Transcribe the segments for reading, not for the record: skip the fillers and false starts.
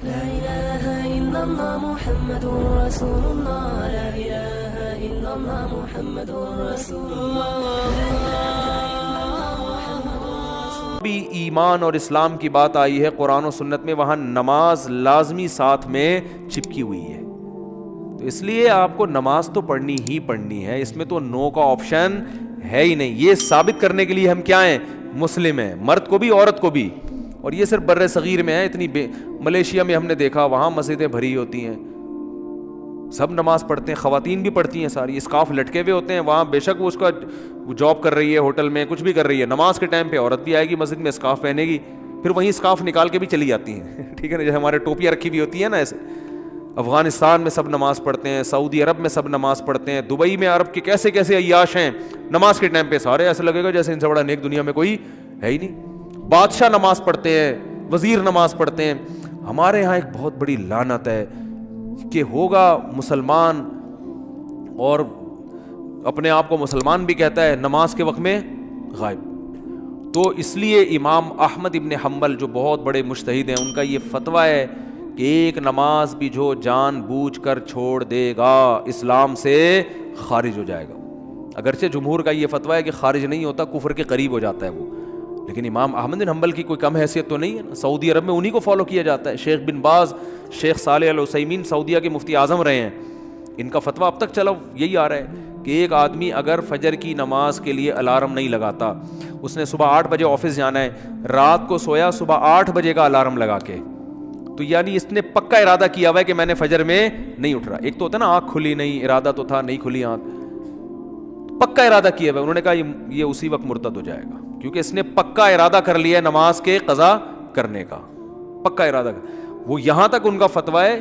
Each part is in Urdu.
لا إله إلا الله محمد رسول الله لا إله إلا الله محمد رسول الله بھی ایمان اور اسلام کی بات آئی ہے قرآن و سنت میں، وہاں نماز لازمی ساتھ میں چپکی ہوئی ہے. تو اس لیے آپ کو نماز تو پڑھنی ہی پڑھنی ہے، اس میں تو نو کا آپشن ہے ہی نہیں. یہ ثابت کرنے کے لیے ہم کیا ہیں؟ مسلم ہیں، مرد کو بھی عورت کو بھی. اور یہ صرف بر صغیر میں ہے. اتنی ملیشیا میں ہم نے دیکھا وہاں مسجدیں بھری ہوتی ہیں، سب نماز پڑھتے ہیں، خواتین بھی پڑھتی ہیں ساری، اسکارف لٹکے ہوئے ہوتے ہیں وہاں. بے شک وہ اس کا جاب کر رہی ہے، ہوٹل میں کچھ بھی کر رہی ہے، نماز کے ٹائم پہ عورت بھی آئے گی مسجد میں، اسکارف پہنے گی، پھر وہیں اسکارف نکال کے بھی چلی جاتی ہیں. ٹھیک ہے نا، جیسے ہمارے ٹوپیاں رکھی ہوئی ہوتی ہیں نا ایسے. افغانستان میں سب نماز پڑھتے ہیں، سعودی عرب میں سب نماز پڑھتے ہیں، دبئی میں عرب کے کیسے کیسے عیاش ہیں، نماز کے ٹائم پہ سارے ایسے لگے گا جیسے ان سے بڑا نیک دنیا میں کوئی ہے ہی نہیں. بادشاہ نماز پڑھتے ہیں، وزیر نماز پڑھتے ہیں. ہمارے ہاں ایک بہت بڑی لعنت ہے کہ ہوگا مسلمان اور اپنے آپ کو مسلمان بھی کہتا ہے، نماز کے وقت میں غائب. تو اس لیے امام احمد ابن حنبل جو بہت بڑے مجتہد ہیں، ان کا یہ فتویٰ ہے کہ ایک نماز بھی جو جان بوجھ کر چھوڑ دے گا اسلام سے خارج ہو جائے گا. اگرچہ جمہور کا یہ فتویٰ ہے کہ خارج نہیں ہوتا، کفر کے قریب ہو جاتا ہے وہ، لیکن امام احمد بن حنبل کی کوئی کم حیثیت تو نہیں ہے نا. سعودی عرب میں انہی کو فالو کیا جاتا ہے. شیخ بن باز، شیخ صالح العثیمین سعودیہ کے مفتی اعظم رہے ہیں، ان کا فتویٰ اب تک چلا یہی آ رہا ہے کہ ایک آدمی اگر فجر کی نماز کے لیے الارم نہیں لگاتا، اس نے صبح 8 بجے آفس جانا ہے، رات کو سویا صبح 8 بجے کا الارم لگا کے، تو یعنی اس نے پکا ارادہ کیا ہوا ہے کہ میں نے فجر میں نہیں اٹھ رہا. ایک تو ہوتا ہے نا آنکھ کھلی نہیں، ارادہ تو تھا نہیں کھلی آنکھ، پکا ارادہ کیا ہوا ہے. انہوں نے کہا یہ اسی وقت مرتد ہو جائے گا، کیونکہ اس نے پکا ارادہ کر لیا ہے نماز کے قضا کرنے کا، پکا ارادہ. وہ یہاں تک ان کا فتویٰ ہے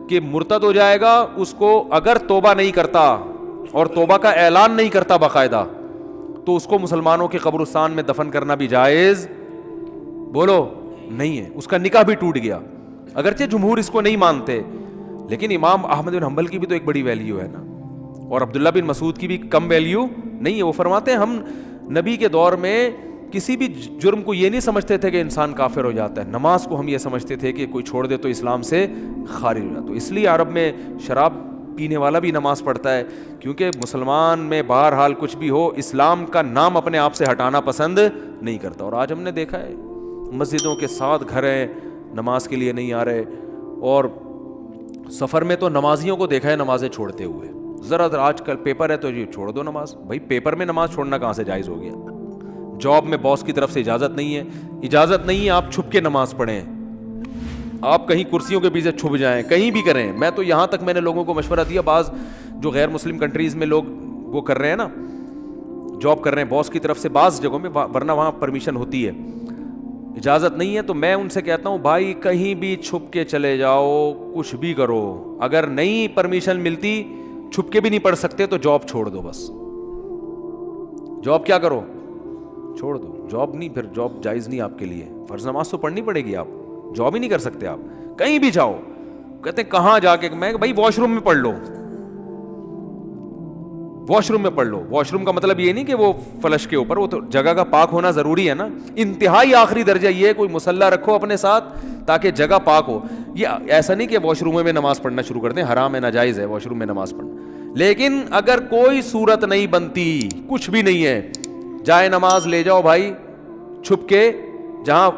کہ مرتد ہو جائے گا اس کو اگر توبہ نہیں کرتا اور توبہ کا اعلان نہیں کرتا باقاعدہ، تو اس کو مسلمانوں کے قبرستان میں دفن کرنا بھی جائز بولو نہیں ہے، اس کا نکاح بھی ٹوٹ گیا. اگرچہ جمہور اس کو نہیں مانتے، لیکن امام احمد بن حنبل کی بھی تو ایک بڑی ویلیو ہے نا، اور عبداللہ بن مسعود کی بھی کم ویلیو نہیں ہے. وہ فرماتے ہیں ہم نبی کے دور میں کسی بھی جرم کو یہ نہیں سمجھتے تھے کہ انسان کافر ہو جاتا ہے، نماز کو ہم یہ سمجھتے تھے کہ کوئی چھوڑ دے تو اسلام سے خارج ہو جاتا. تو اس لیے عرب میں شراب پینے والا بھی نماز پڑھتا ہے، کیونکہ مسلمان میں بہرحال کچھ بھی ہو اسلام کا نام اپنے آپ سے ہٹانا پسند نہیں کرتا. اور آج ہم نے دیکھا ہے مسجدوں کے ساتھ گھر ہیں، نماز کے لیے نہیں آ رہے، اور سفر میں تو نمازیوں کو دیکھا ہے نمازیں چھوڑتے ہوئے. ذرا آج کل پیپر ہے تو یہ چھوڑ دو نماز. بھائی پیپر میں نماز چھوڑنا کہاں سے جائز ہو گیا؟ جاب میں باس کی طرف سے اجازت نہیں ہے، اجازت نہیں ہے آپ چھپ کے نماز پڑھیں، آپ کہیں کرسیوں کے پیچھے چھپ جائیں، کہیں بھی کریں. میں تو یہاں تک میں نے لوگوں کو مشورہ دیا، بعض جو غیر مسلم کنٹریز میں لوگ وہ کر رہے ہیں نا، جاب کر رہے ہیں باس کی طرف سے بعض جگہوں میں، ورنہ وہاں پرمیشن ہوتی ہے، اجازت نہیں ہے، تو میں ان سے کہتا ہوں بھائی کہیں بھی چھپ کے چلے جاؤ، کچھ بھی کرو، اگر نہیں پرمیشن ملتی چھپ کے بھی نہیں پڑھ سکتے تو جاب چھوڑ دو. بس جاب کیا کرو؟ چھوڑ دو. جاب نہیں، پھر جاب جائز نہیں آپ کے لیے. فرض نماز تو پڑھنی پڑے گی، آپ جاب ہی نہیں کر سکتے، آپ کہیں بھی جاؤ. کہتے ہیں کہاں جا کے؟ میں بھائی واش روم میں پڑھ لو، واش روم میں پڑھ لو. واش روم کا مطلب یہ نہیں کہ وہ فلش کے اوپر، وہ تو جگہ کا پاک ہونا ضروری ہے نا. انتہائی آخری درجہ یہ ہے کوئی مصلی رکھو اپنے ساتھ تاکہ جگہ پاک ہو. یہ ایسا نہیں کہ واش روم میں نماز پڑھنا شروع کر دیں، حرام ہے، ناجائز ہے واش روم میں نماز پڑھنا. لیکن اگر کوئی صورت نہیں بنتی، کچھ بھی نہیں ہے، جائے نماز لے جاؤ بھائی چھپ کے، جہاں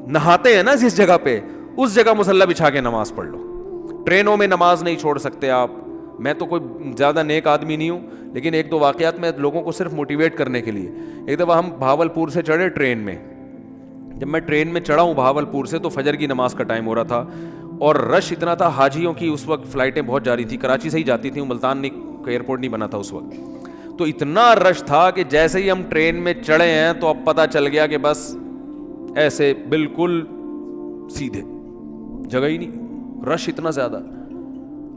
نہاتے ہیں نا جس جگہ پہ، اس جگہ مصلی بچھا کے نماز پڑھ لو. ٹرینوں میں نماز نہیں چھوڑ سکتے آپ. میں تو کوئی زیادہ نیک آدمی نہیں ہوں، لیکن ایک دو واقعات میں لوگوں کو صرف موٹیویٹ کرنے کے لیے. ایک دفعہ ہم بھاولپور سے چڑھے ٹرین میں. جب میں ٹرین میں چڑھا ہوں بھاولپور سے تو فجر کی نماز کا ٹائم ہو رہا تھا، اور رش اتنا تھا. حاجیوں کی اس وقت فلائٹیں بہت جاری تھی، کراچی سے ہی جاتی تھیں، ملتان کا ایئرپورٹ نہیں بنا تھا اس وقت. تو اتنا رش تھا کہ جیسے ہی ہم ٹرین میں چڑھے ہیں تو اب پتہ چل گیا کہ بس ایسے بالکل سیدھے، جگہ ہی نہیں، رش اتنا زیادہ.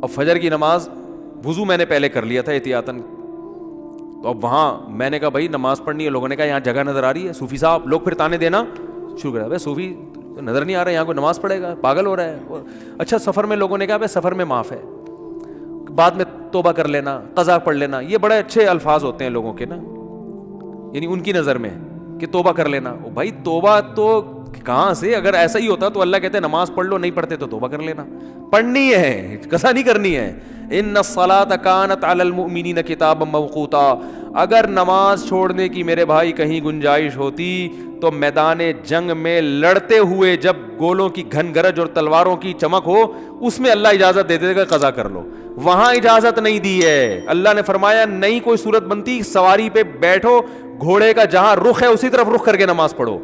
اب فجر کی نماز وضو میں نے پہلے کر لیا تھا احتیاطاً، تو اب وہاں میں نے کہا بھائی نماز پڑھنی ہے. لوگوں نے کہا یہاں جگہ نظر آ رہی ہے. صوفی صاحب لوگ پھر تانے دینا شروع کر دیا، بھائی صوفی نظر نہیں آ رہا ہے، یہاں کوئی نماز پڑھے گا، پاگل ہو رہا ہے. اچھا سفر میں لوگوں نے کہا بھائی سفر میں معاف ہے، بعد میں توبہ کر لینا، قضا پڑھ لینا. یہ بڑے اچھے الفاظ ہوتے ہیں لوگوں کے نا، یعنی ان کی نظر میں کہ توبہ کر لینا. بھائی توبہ تو کہاں سے؟ اگر ایسا ہی ہوتا تو اللہ کہتے ہیں نماز پڑھ لو, نہیں پڑھتے تو توبہ کر لینا. پڑھنی ہے, کسا نہیں کرنی ہے. ان الصلاۃ کانت علی المؤمنین کتابا موقوتا. اگر نماز چھوڑنے کی میرے بھائی کہیں گنجائش ہوتی تو میدان جنگ میں لڑتے ہوئے جب گولوں کی گھن گرج اور تلواروں کی چمک ہو اس میں اللہ اجازت دے دے گا قضا کر لو. وہاں اجازت نہیں دی ہے. اللہ نے فرمایا نہیں کوئی صورت بنتی, سواری پہ بیٹھو, گھوڑے کا جہاں رخ ہے اسی طرف رخ کر کے نماز پڑھو,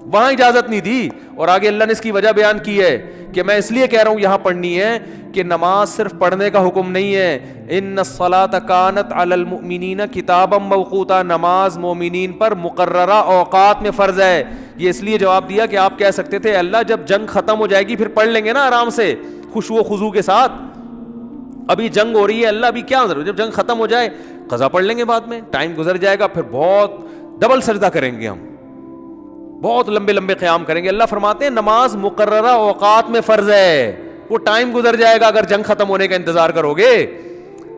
وہاں اجازت نہیں دی. اور آگے اللہ نے اس کی وجہ بیان کی ہے کہ میں اس لیے کہہ رہا ہوں یہاں پڑھنی ہے کہ نماز صرف پڑھنے کا حکم نہیں ہے. ان الصلاۃ کانت علی المؤمنین کتابا موقوتا, نماز مومنین پر مقررہ اوقات میں فرض ہے. یہ اس لیے جواب دیا کہ آپ کہہ سکتے تھے اللہ جب جنگ ختم ہو جائے گی پھر پڑھ لیں گے نا آرام سے خشوع و خضوع کے ساتھ, ابھی جنگ ہو رہی ہے, اللہ ابھی کیا ضرورت, جب جنگ ختم ہو جائے قضا پڑھ لیں گے بعد میں, ٹائم گزر جائے گا پھر بہت ڈبل سجدہ کریں گے, ہم بہت لمبے لمبے قیام کریں گے. اللہ فرماتے ہیں نماز مقررہ اوقات میں فرض ہے, وہ ٹائم گزر جائے گا اگر جنگ ختم ہونے کا انتظار کرو گے.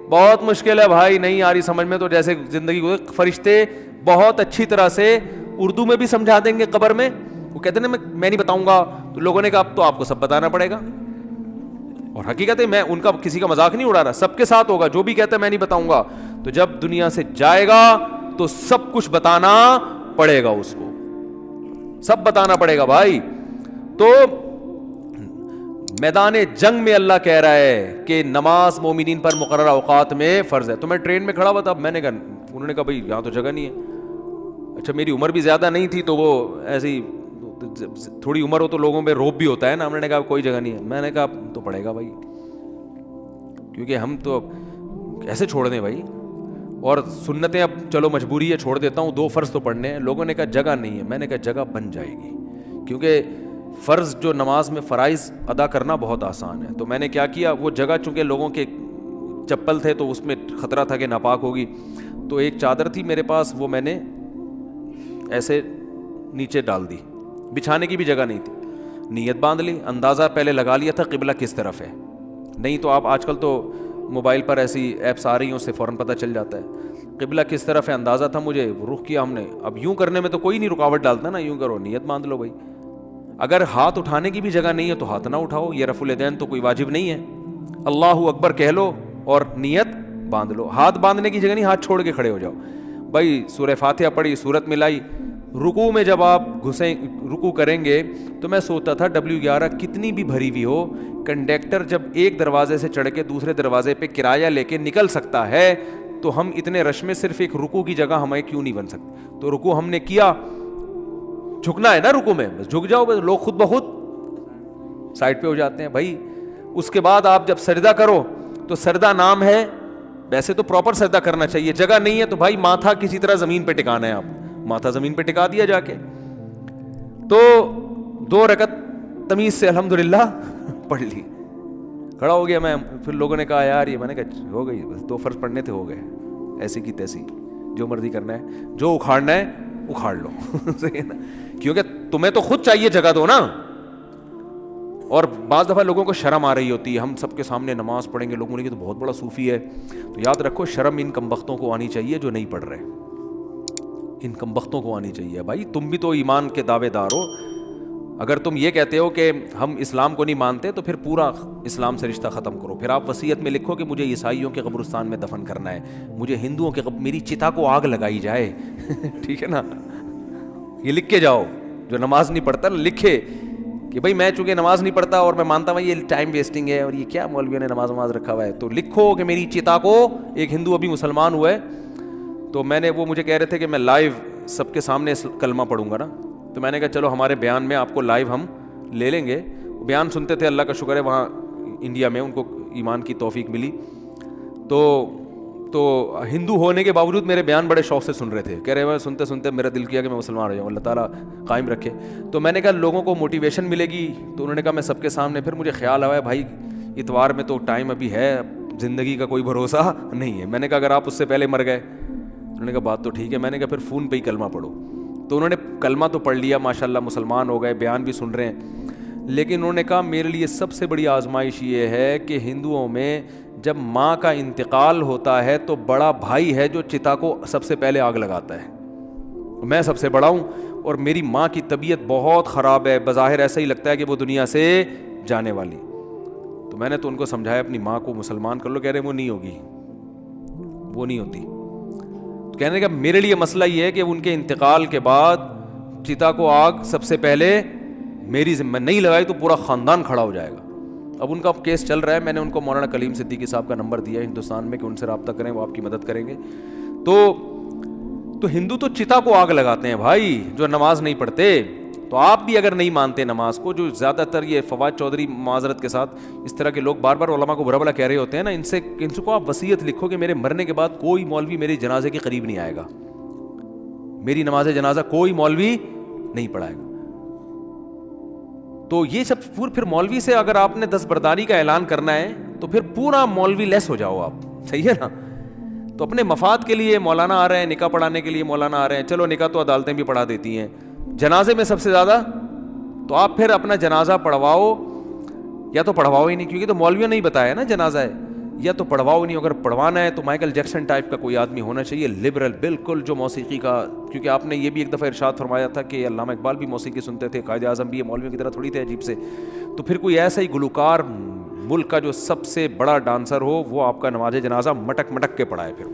بہت مشکل ہے بھائی, نہیں آ رہی سمجھ میں تو جیسے زندگی گزر. فرشتے بہت اچھی طرح سے اردو میں بھی سمجھا دیں گے قبر میں. وہ کہتے ہیں نا میں نہیں بتاؤں گا, تو لوگوں نے کہا اب تو آپ کو سب بتانا پڑے گا. اور حقیقت ہے میں ان کا کسی کا مذاق نہیں اڑا رہا, سب کے ساتھ ہوگا. جو بھی کہتا ہے میں نہیں بتاؤں گا, تو جب دنیا سے جائے گا تو سب کچھ بتانا پڑے گا, اس کو سب بتانا پڑے گا بھائی. تو میدان جنگ میں اللہ کہہ رہا ہے کہ نماز مومنین پر مقررہ اوقات میں فرض ہے. تو میں ٹرین میں کھڑا ہوا تھا, میں نے کہا, انہوں نے کہا بھائی یہاں تو جگہ نہیں ہے. اچھا میری عمر بھی زیادہ نہیں تھی تو وہ ایسی تھوڑی عمر ہو تو لوگوں پہ روب بھی ہوتا ہے نا. ہم نے کہا کوئی جگہ نہیں ہے. میں نے کہا تو پڑے گا بھائی, کیونکہ ہم تو ایسے چھوڑ دیں بھائی, اور سنتیں اب چلو مجبوری ہے چھوڑ دیتا ہوں, 2 فرض تو پڑھنے ہیں. لوگوں نے کہا جگہ نہیں ہے. میں نے کہا جگہ بن جائے گی, کیونکہ فرض جو نماز میں فرائض ادا کرنا بہت آسان ہے. تو میں نے کیا کیا, وہ جگہ چونکہ لوگوں کے چپل تھے تو اس میں خطرہ تھا کہ ناپاک ہوگی, تو ایک چادر تھی میرے پاس, وہ میں نے ایسے نیچے ڈال دی, بچھانے کی بھی جگہ نہیں تھی. نیت باندھ لی, اندازہ پہلے لگا لیا تھا قبلہ کس طرف ہے, نہیں تو آپ آج کل تو موبائل پر ایسی ایپس آ رہی ہیں اس سے فوراً پتہ چل جاتا ہے. قبلہ کس طرف ہے اندازہ تھا مجھے, رخ کیا ہم نے. اب یوں کرنے میں تو کوئی نہیں رکاوٹ ڈالتا نا, یوں کرو, نیت باندھ لو بھائی. اگر ہاتھ اٹھانے کی بھی جگہ نہیں ہے تو ہاتھ نہ اٹھاؤ, یہ رفع الیدین تو کوئی واجب نہیں ہے. اللہ اکبر کہہ لو اور نیت باندھ لو. ہاتھ باندھنے کی جگہ نہیں, ہاتھ چھوڑ کے کھڑے ہو جاؤ بھائی. سورہ فاتحہ پڑھی, سورت ملائی. رکوع میں جب آپ رکوع کریں گے تو میں سوچتا تھا W11 کتنی بھی بھری ہوئی ہو, کنڈکٹر جب ایک دروازے سے چڑھ کے دوسرے دروازے پہ کرایہ لے کے نکل سکتا ہے تو ہم اتنے رش میں صرف ایک رکوع کی جگہ ہمیں کیوں نہیں بن سکتی. تو رکوع ہم نے کیا, جھکنا ہے نا رکوع میں, بس جھک جاؤ, بس لوگ خود بخود سائڈ پہ ہو جاتے ہیں بھائی. اس کے بعد آپ جب سجدہ کرو تو سجدہ نام ہے, ویسے تو پراپر سجدہ کرنا چاہیے. جگہ نہیں ہے تو بھائی ماتھا کسی طرح زمین پہ ٹکانا ہے, آپ ماتھا زمین پہ ٹکا دیا جا کے. تو 2 رکعت تمیز سے الحمدللہ پڑھ لی, کھڑا ہو گیا میں. پھر لوگوں نے کہا یار یہ, میں نے کہا ہو گئی, بس 2 فرض پڑھنے تھے, ہو گئے, ایسی کی تیسی, جو مرضی کرنا ہے, جو اکھاڑنا ہے اکھاڑ لو. کیونکہ تمہیں تو خود چاہیے جگہ دو نا. اور بعض دفعہ لوگوں کو شرم آ رہی ہوتی ہے, ہم سب کے سامنے نماز پڑھیں گے, لوگ بولیں گے تو بہت بڑا صوفی ہے. تو یاد رکھو شرم ان کمبختوں کو آنی چاہیے جو نہیں پڑھ رہے, ان کمبختوں کو آنی چاہیے. بھائی تم بھی تو ایمان کے دعوے دار ہو, اگر تم یہ کہتے ہو کہ ہم اسلام کو نہیں مانتے تو پھر پورا اسلام سے رشتہ ختم کرو. پھر آپ وصیت میں لکھو کہ مجھے عیسائیوں کے قبرستان میں دفن کرنا ہے, مجھے ہندوؤں کے میری چتا کو آگ لگائی جائے. ٹھیک ہے نا, یہ لکھ کے جاؤ. جو نماز نہیں پڑھتا لکھے کہ بھائی میں چونکہ نماز نہیں پڑھتا اور میں مانتا ہوں یہ ٹائم ویسٹنگ ہے اور یہ کیا مولویوں نے نماز رکھا ہوا ہے, تو لکھو کہ میری چتا کو, ایک ہندو ابھی مسلمان ہوا ہے تو میں نے, وہ مجھے کہہ رہے تھے کہ میں لائیو سب کے سامنے کلمہ پڑھوں گا نا, تو میں نے کہا چلو ہمارے بیان میں آپ کو لائیو ہم لے لیں گے. بیان سنتے تھے, اللہ کا شکر ہے وہاں انڈیا میں ان کو ایمان کی توفیق ملی, تو ہندو ہونے کے باوجود میرے بیان بڑے شوق سے سن رہے تھے. کہہ رہے ہیں سنتے سنتے میرا دل کیا کہ میں مسلمان ہو جاؤں, اللہ تعالیٰ قائم رکھے. تو میں نے کہا لوگوں کو موٹیویشن ملے گی, تو انہوں نے کہا میں سب کے سامنے. پھر مجھے خیال آیا بھائی اتوار میں تو ٹائم ابھی ہے, زندگی کا کوئی بھروسہ نہیں ہے. میں نے کہا اگر آپ اس سے پہلے مر گئے, انہوں نے کہا بات تو ٹھیک ہے. میں نے کہا پھر فون پہ ہی کلمہ پڑھو. تو انہوں نے کلمہ تو پڑھ لیا ماشاءاللہ, مسلمان ہو گئے, بیان بھی سن رہے ہیں. لیکن انہوں نے کہا میرے لیے سب سے بڑی آزمائش یہ ہے کہ ہندوؤں میں جب ماں کا انتقال ہوتا ہے تو بڑا بھائی ہے جو چتا کو سب سے پہلے آگ لگاتا ہے. میں سب سے بڑا ہوں, اور میری ماں کی طبیعت بہت خراب ہے, بظاہر ایسا ہی لگتا ہے کہ وہ دنیا سے جانے والی. تو میں نے تو ان کو سمجھایا اپنی ماں کو مسلمان کر لو. کہہ رہے وہ نہیں ہوگی, وہ نہیں ہوتی. کہنے کا میرے لیے مسئلہ یہ ہے کہ ان کے انتقال کے بعد چتا کو آگ سب سے پہلے میری ذمہ نہیں لگائی تو پورا خاندان کھڑا ہو جائے گا. اب ان کا کیس چل رہا ہے. میں نے ان کو مولانا کلیم صدیقی صاحب کا نمبر دیا ہندوستان میں کہ ان سے رابطہ کریں, وہ آپ کی مدد کریں گے. تو ہندو تو چتا کو آگ لگاتے ہیں بھائی, جو نماز نہیں پڑھتے. تو آپ بھی اگر نہیں مانتے نماز کو, جو زیادہ تر یہ فواد چودھری معذرت کے ساتھ اس طرح کے لوگ بار بار علماء کو برا بلا کہہ رہے ہوتے ہیں نا, ان سے کو آپ وصیت لکھو کہ میرے مرنے کے بعد کوئی مولوی میرے جنازے کے قریب نہیں آئے گا, میری نماز جنازہ کوئی مولوی نہیں پڑھائے گا. تو یہ سب پھر مولوی سے اگر آپ نے دستبرداری کا اعلان کرنا ہے تو پھر پورا مولوی لیس ہو جاؤ آپ, صحیح ہے نا. تو اپنے مفاد کے لیے مولانا آ رہے ہیں, نکاح پڑھانے کے لیے مولانا آ رہے ہیں, چلو نکاح تو عدالتیں بھی پڑھا دیتی ہیں, جنازے میں سب سے زیادہ تو آپ پھر اپنا جنازہ پڑھواؤ یا تو پڑھواؤ ہی نہیں, کیونکہ تو مولویوں نے ہی بتایا نا جنازہ ہے, یا تو پڑھواؤ نہیں. اگر پڑھوانا ہے تو مائیکل جیکسن ٹائپ کا کوئی آدمی ہونا چاہیے, لبرل بالکل, جو موسیقی کا, کیونکہ آپ نے یہ بھی ایک دفعہ ارشاد فرمایا تھا کہ علامہ اقبال بھی موسیقی سنتے تھے, قائد اعظم بھی, مولویوں کی طرح تھوڑی تھے عجیب سے. تو پھر کوئی ایسا ہی گلوکار ملک کا جو سب سے بڑا ڈانسر ہو, وہ آپ کا نماز جنازہ مٹک مٹک کے پڑھائے. پھر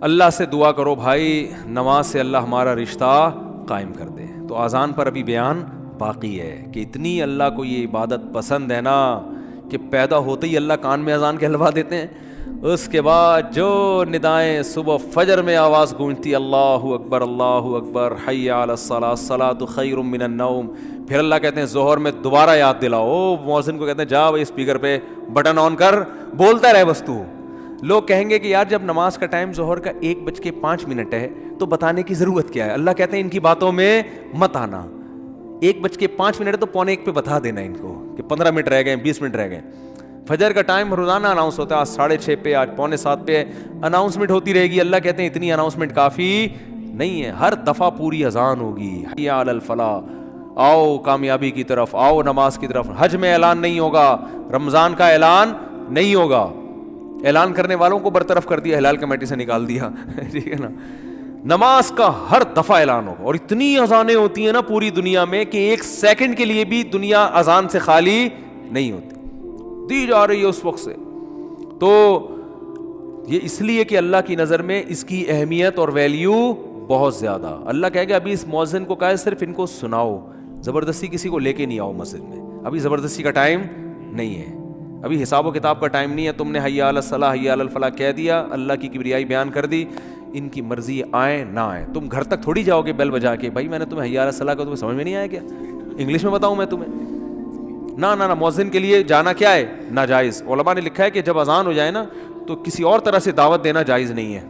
اللہ سے دعا کرو بھائی, نماز سے اللہ ہمارا رشتہ قائم کر دے. تو اذان پر ابھی بیان باقی ہے کہ اتنی اللہ کو یہ عبادت پسند ہے نا کہ پیدا ہوتے ہی اللہ کان میں اذان کہلوا دیتے ہیں. اس کے بعد جو ندائیں صبح فجر میں آواز گونجتی, اللہ اکبر اللہ اکبر, حی علی الصلاۃ, الصلاۃ خیر من النوم, پھر اللہ کہتے ہیں ظہر میں دوبارہ یاد دلاؤ. مؤذن کو کہتے ہیں جا بھائی اسپیکر پہ بٹن آن کر, بولتا رہے بس تو. لوگ کہیں گے کہ یار جب نماز کا ٹائم ظہر کا 1:05 ہے تو بتانے کی ضرورت کیا ہے. اللہ کہتے ہیں ان کی باتوں میں مت آنا. 1:05 ہے تو 1:45 پہ بتا دینا ان کو کہ 15 منٹ رہ گئے, 20 منٹ رہ گئے. فجر کا ٹائم روزانہ اناؤنس ہوتا ہے, آج 6:30 پہ, آج 6:45 پہ اناؤنسمنٹ ہوتی رہے گی. اللہ کہتے ہیں اتنی اناؤنسمنٹ کافی نہیں ہے, ہر دفعہ پوری اذان ہوگی. حی علی الفلاح, آؤ کامیابی کی طرف, آؤ نماز کی طرف. حج میں اعلان نہیں ہوگا, رمضان کا اعلان نہیں ہوگا, اعلان کرنے والوں کو برطرف کر دیا, ہلال کمیٹی سے نکال دیا, ٹھیک ہے نا. نماز کا ہر دفعہ اعلان ہوگا, اور اتنی اذانیں ہوتی ہیں نا پوری دنیا میں کہ 1 سیکنڈ کے لیے بھی دنیا اذان سے خالی نہیں ہوتی, دی جا رہی ہے اس وقت سے. تو یہ اس لیے کہ اللہ کی نظر میں اس کی اہمیت اور ویلیو بہت زیادہ. اللہ کہے گا ابھی اس مؤذن کو کہا ہے صرف ان کو سناؤ, زبردستی کسی کو لے کے نہیں آؤ مسجد میں, ابھی زبردستی کا ٹائم نہیں ہے, ابھی حساب و کتاب کا ٹائم نہیں ہے. تم نے حی علی الصلاح حی علی الفلاح کہہ دیا, اللہ کی کبریائی بیان کر دی, ان کی مرضی آئے نہ آئے. تم گھر تک تھوڑی جاؤ گے بیل بجا کے, بھائی میں نے تمہیں حی علی الصلاح کا, تمہیں سمجھ میں نہیں آیا کیا, انگلش میں بتاؤں میں تمہیں؟ نہ مؤذن کے لیے جانا کیا ہے, ناجائز. علماء نے لکھا ہے کہ جب اذان ہو جائے نا تو کسی اور طرح سے دعوت دینا جائز نہیں ہے,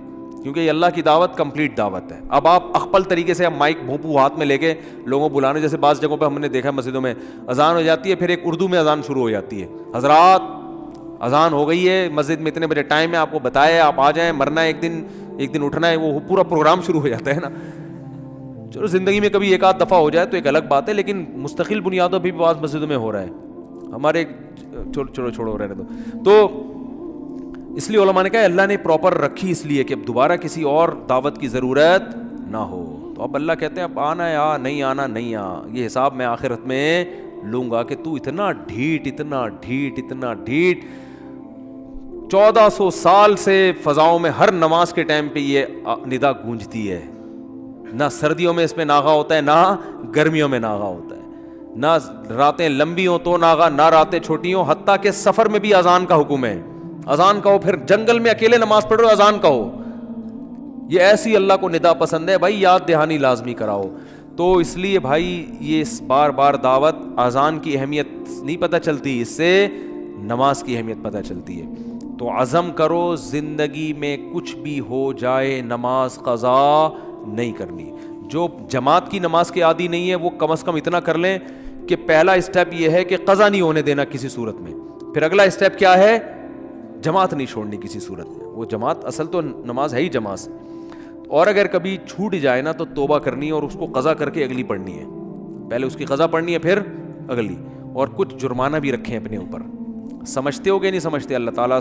کیونکہ یہ اللہ کی دعوت کمپلیٹ دعوت ہے. اب آپ اخپل طریقے سے مائک بھونپو ہاتھ میں لے کے لوگوں بلانے, جیسے بعض جگہوں پہ ہم نے دیکھا مسجدوں میں اذان ہو جاتی ہے, پھر ایک اردو میں اذان شروع ہو جاتی ہے, حضرات اذان ہو گئی ہے, مسجد میں اتنے بجے ٹائم ہے, آپ کو بتایا آپ آ جائیں, مرنا ایک دن اٹھنا ہے, وہ پورا پروگرام شروع ہو جاتا ہے نا. چلو زندگی میں کبھی ایک آدھ دفعہ ہو جائے تو ایک الگ بات ہے, لیکن مستقل بنیادوں پہ بھی بعض مسجدوں میں ہو رہا ہے. ہمارے چھوڑو رہنے دو. تو اس لیے علماء نے کہا اللہ نے پراپر رکھی اس لیے کہ اب دوبارہ کسی اور دعوت کی ضرورت نہ ہو. تو اب اللہ کہتے ہیں اب آنا ہے آ, نہیں آنا نہیں آ, یہ حساب میں آخرت میں لوں گا کہ تو اتنا ڈھیٹ 1400 سال سے فضاؤں میں ہر نماز کے ٹائم پہ یہ ندا گونجتی ہے. نہ سردیوں میں اس میں ناغا ہوتا ہے, نہ گرمیوں میں ناغا ہوتا ہے, نہ راتیں لمبی ہوں تو ناغا, نہ راتیں چھوٹی ہوں, حتیٰ کہ سفر میں بھی اذان کا حکم ہے. اذان کہو, پھر جنگل میں اکیلے نماز پڑھ رہے ہو اذان کہو. یہ ایسی اللہ کو ندا پسند ہے بھائی, یاد دہانی لازمی کراؤ. تو اس لیے بھائی یہ بار بار دعوت, اذان کی اہمیت نہیں پتہ چلتی, اس سے نماز کی اہمیت پتہ چلتی ہے. تو عزم کرو زندگی میں کچھ بھی ہو جائے نماز قضا نہیں کرنی. جو جماعت کی نماز کے عادی نہیں ہے وہ کم از کم اتنا کر لیں کہ پہلا اسٹیپ یہ ہے کہ قضا نہیں ہونے دینا کسی صورت میں. پھر اگلا اسٹیپ کیا ہے, جماعت نہیں چھوڑنی کسی صورت میں. وہ جماعت اصل تو نماز ہے ہی جماعت سے, اور اگر کبھی چھوٹ جائے نا تو توبہ کرنی ہے اور اس کو قضا کر کے اگلی پڑھنی ہے. پہلے اس کی قضا پڑھنی ہے پھر اگلی, اور کچھ جرمانہ بھی رکھیں اپنے اوپر. سمجھتے ہو کہ نہیں سمجھتے, اللہ تعالیٰ